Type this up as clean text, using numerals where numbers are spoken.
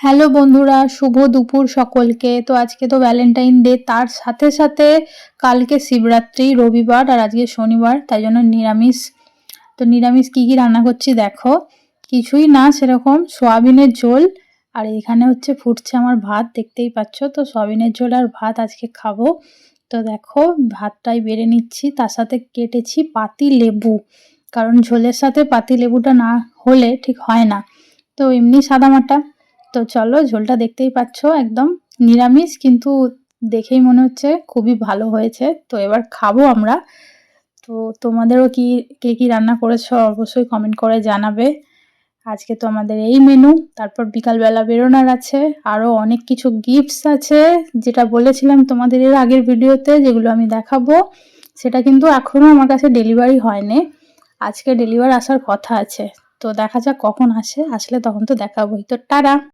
Hello বন্ধুরা, শুভ দুপুর সকলকে। তো আজকে তো ভ্যালেন্টাইন ডে, তার সাথে সাথে কালকে শিবরাত্রি, রবিবার আর আজকে শনিবার, তাই জন্য নিরামিষ। তো নিরামিষ কি কি রান্না করছি দেখো। কিছুই না, সেরকম সোয়াবিনের ঝোল, আর এখানে হচ্ছে ফুটছে আমার ভাত, দেখতেই পাচ্ছ। তো সোয়াবিনের ঝোল আর ভাত আজকে খাবো। তো দেখো ভাতটাই বেড়ে নিচ্ছি, তার সাথে কেটেছি পাতি লেবু, কারণ ঝোলের সাথে পাতি লেবুটা না হলে ঠিক হয় না। তো এমনি সাদামাটা। তো চলো, ঝোলটা দেখতেই পাচ্ছ একদম নিরামিষ, কিন্তু দেখেই মনে হচ্ছে খুবই ভালো হয়েছে। তো এবার খাবো আমরা। তো তোমাদেরও কে কি রান্না করেছো অবশ্যই কমেন্ট করে জানাবে। আজকে তো আমাদের এই মেনু। তারপর বিকালবেলা বেরোনোর আছে, আরও অনেক কিছু গিফটস আছে, যেটা বলেছিলাম তোমাদের এর আগের ভিডিওতে, যেগুলো আমি দেখাবো। সেটা কিন্তু এখনও আমার কাছে ডেলিভারি হয়নি, আজকে ডেলিভার আসার কথা আছে। তো দেখা যাক কখন আসে, আসলে তখন তো দেখাবোই। তো টাটা।